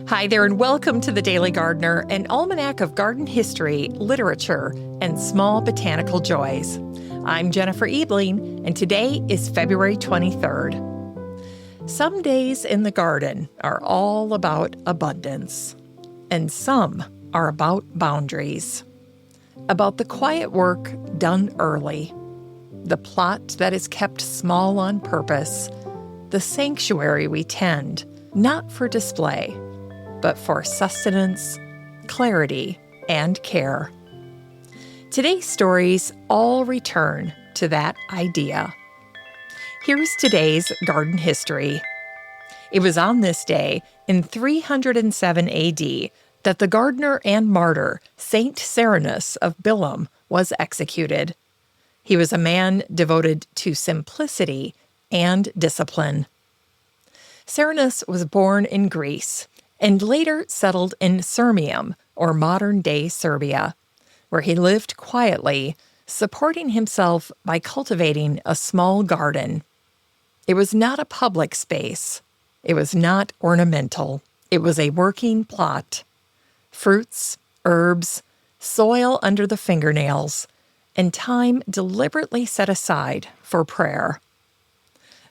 Hi there, and welcome to The Daily Gardener, an almanac of garden history, literature, and small botanical joys. I'm Jennifer Ebling, and today is February 23rd. Some days in the garden are all about abundance, and some are about boundaries. About the quiet work done early, the plot that is kept small on purpose, the sanctuary we tend, not for display, but for sustenance, clarity, and care. Today's stories all return to that idea. Here's today's garden history. It was on this day, in 307 AD, that the gardener and martyr Saint Serenus of Billom was executed. He was a man devoted to simplicity and discipline. Serenus was born in Greece and later settled in Sirmium, or modern-day Serbia, where he lived quietly, supporting himself by cultivating a small garden. It was not a public space. It was not ornamental. It was a working plot. Fruits, herbs, soil under the fingernails, and time deliberately set aside for prayer.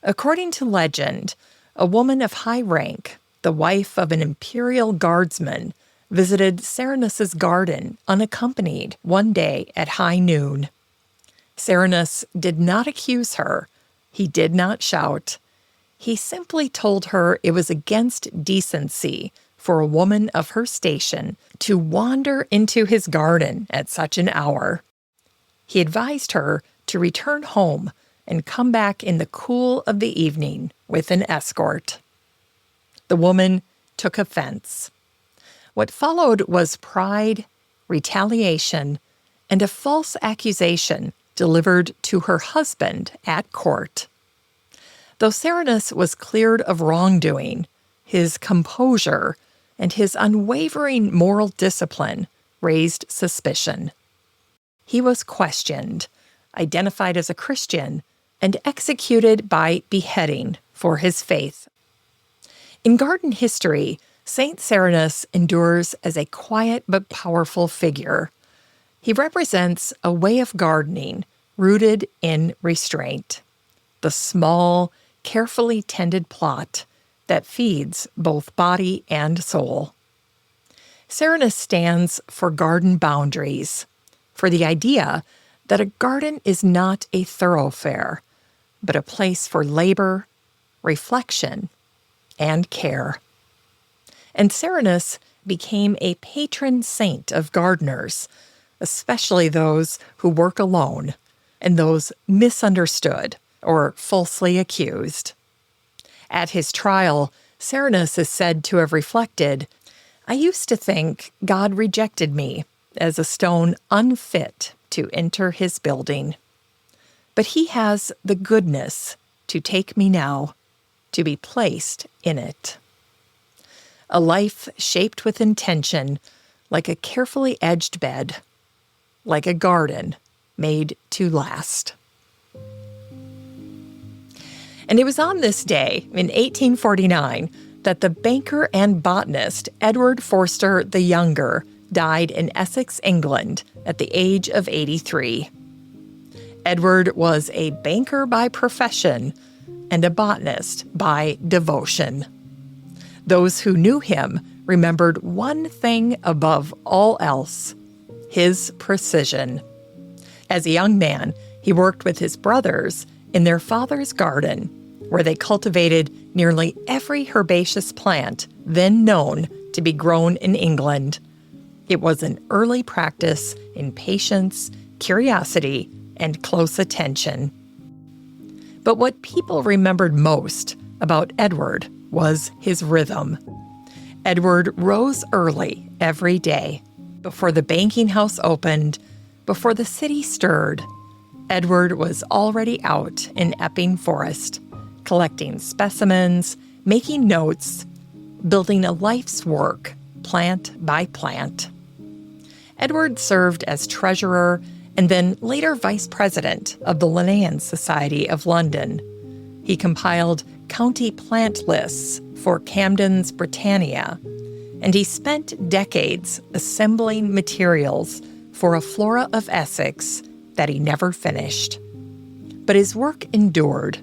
According to legend, a woman of high rank, the wife of an imperial guardsman, visited Serenus's garden unaccompanied one day at high noon. Serenus did not accuse her. He did not shout. He simply told her it was against decency for a woman of her station to wander into his garden at such an hour. He advised her to return home and come back in the cool of the evening with an escort. The woman took offense. What followed was pride, retaliation, and a false accusation delivered to her husband at court. Though Serenus was cleared of wrongdoing, his composure and his unwavering moral discipline raised suspicion. He was questioned, identified as a Christian, and executed by beheading for his faith. In garden history, Saint Serenus endures as a quiet but powerful figure. He represents a way of gardening rooted in restraint, the small, carefully tended plot that feeds both body and soul. Serenus stands for garden boundaries, for the idea that a garden is not a thoroughfare, but a place for labor, reflection, and care. And Serenus became a patron saint of gardeners, especially those who work alone and those misunderstood or falsely accused. At his trial, Serenus is said to have reflected, "I used to think God rejected me as a stone unfit to enter his building. But he has the goodness to take me now, to be placed in it." A life shaped with intention, like a carefully edged bed, like a garden made to last. And it was on this day, in 1849, that the banker and botanist Edward Forster the Younger died in Essex, England, at the age of 83. Edward was a banker by profession and a botanist by devotion. Those who knew him remembered one thing above all else: his precision. As a young man, he worked with his brothers in their father's garden, where they cultivated nearly every herbaceous plant then known to be grown in England. It was an early practice in patience, curiosity, and close attention. But what people remembered most about Edward was his rhythm. Edward rose early every day. Before the banking house opened, before the city stirred, Edward was already out in Epping Forest, collecting specimens, making notes, building a life's work, plant by plant. Edward served as treasurer and then later vice president of the Linnean Society of London. He compiled county plant lists for Camden's Britannia, and he spent decades assembling materials for a flora of Essex that he never finished. But his work endured.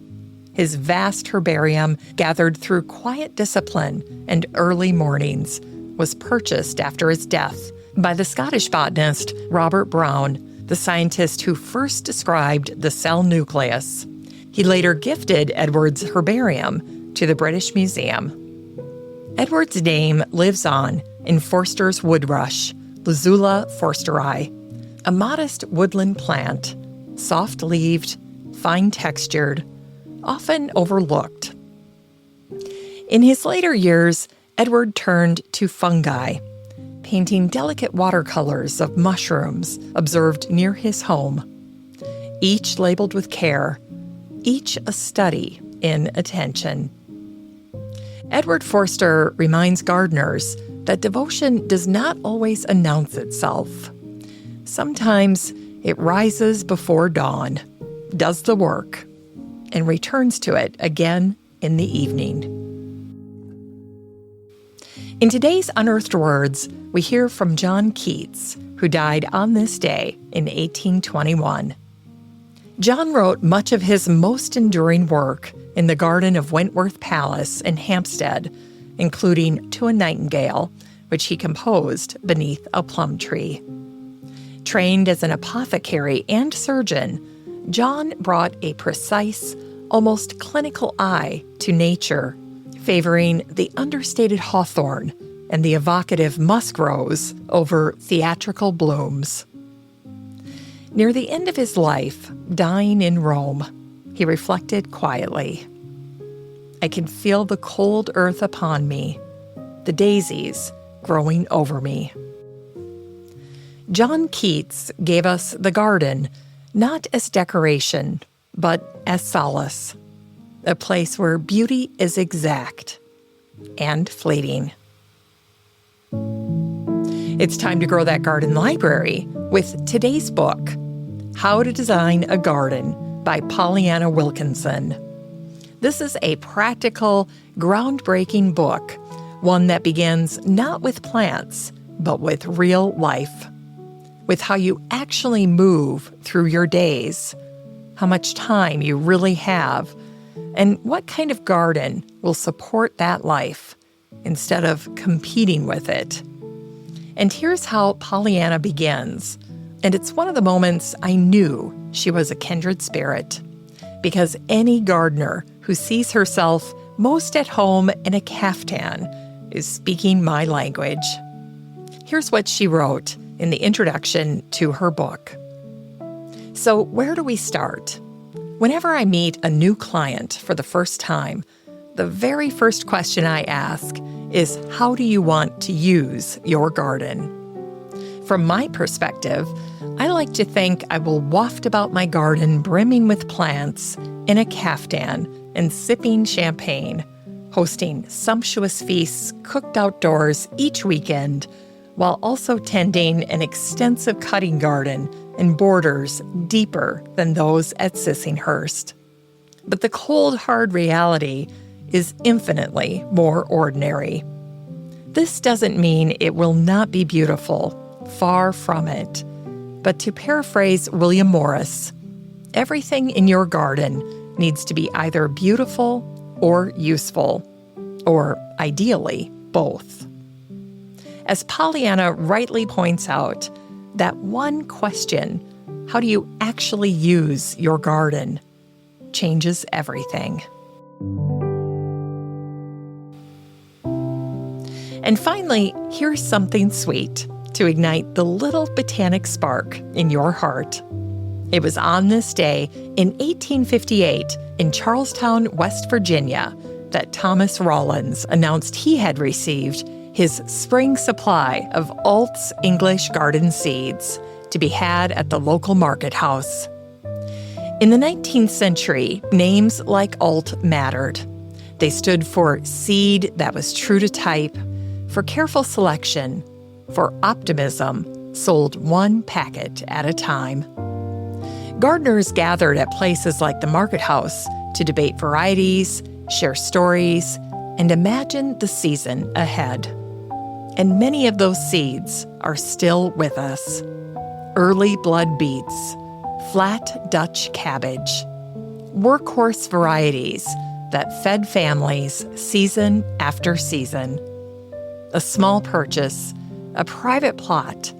His vast herbarium, gathered through quiet discipline and early mornings, was purchased after his death by the Scottish botanist Robert Brown, the scientist who first described the cell nucleus. He later gifted Edward's herbarium to the British Museum. Edward's name lives on in Forster's woodrush, Luzula forsteri, a modest woodland plant, soft-leaved, fine-textured, often overlooked. In his later years, Edward turned to fungi, painting delicate watercolors of mushrooms observed near his home, each labeled with care, each a study in attention. Edward Forster reminds gardeners that devotion does not always announce itself. Sometimes it rises before dawn, does the work, and returns to it again in the evening. In today's Unearthed Words, we hear from John Keats, who died on this day in 1821. John wrote much of his most enduring work in the garden of Wentworth Palace in Hampstead, including To a Nightingale, which he composed beneath a plum tree. Trained as an apothecary and surgeon, John brought a precise, almost clinical eye to nature, favoring the understated hawthorn and the evocative musk rose over theatrical blooms. Near the end of his life, dying in Rome, he reflected quietly. I can feel the cold earth upon me, the daisies growing over me. John Keats gave us the garden not as decoration, but as solace, a place where beauty is exact and fleeting. It's time to grow that garden library with today's book, How to Design a Garden by Pollyanna Wilkinson. This is a practical, groundbreaking book, one that begins not with plants, but with real life, with how you actually move through your days, how much time you really have, and what kind of garden will support that life instead of competing with it. And here's how Pollyanna begins, and it's one of the moments I knew she was a kindred spirit, because any gardener who sees herself most at home in a caftan is speaking my language. Here's what she wrote in the introduction to her book. So where do we start? Whenever I meet a new client for the first time, the very first question I ask is, how do you want to use your garden? From my perspective, I like to think I will waft about my garden brimming with plants in a caftan and sipping champagne, hosting sumptuous feasts cooked outdoors each weekend, while also tending an extensive cutting garden and borders deeper than those at Sissinghurst. But the cold, hard reality is infinitely more ordinary. This doesn't mean it will not be beautiful, far from it. But to paraphrase William Morris, everything in your garden needs to be either beautiful or useful, or ideally, both. As Pollyanna rightly points out, that one question, how do you actually use your garden, changes everything. And finally, here's something sweet to ignite the little botanic spark in your heart. It was on this day in 1858 in Charlestown, West Virginia, that Thomas Rawlins announced he had received his spring supply of Alt's English garden seeds to be had at the local market house. In the 19th century, names like Alt mattered. They stood for seed that was true to type, for careful selection, for optimism, sold one packet at a time. Gardeners gathered at places like the market house to debate varieties, share stories, and imagine the season ahead. And many of those seeds are still with us. Early blood beets, flat Dutch cabbage, workhorse varieties that fed families season after season. A small purchase, a private plot,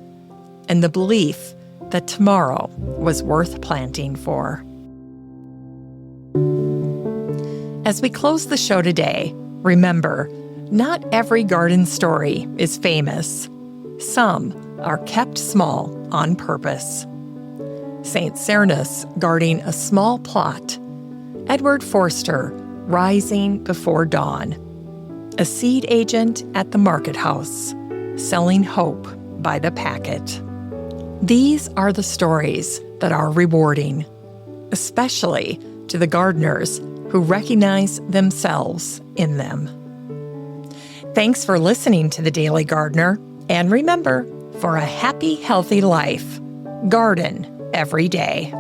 and the belief that tomorrow was worth planting for. As we close the show today, remember, not every garden story is famous. Some are kept small on purpose. Saint Serenus guarding a small plot. Edward Forster rising before dawn. A seed agent at the market house, selling hope by the packet. These are the stories that are rewarding, especially to the gardeners who recognize themselves in them. Thanks for listening to The Daily Gardener, and remember, for a happy, healthy life, garden every day.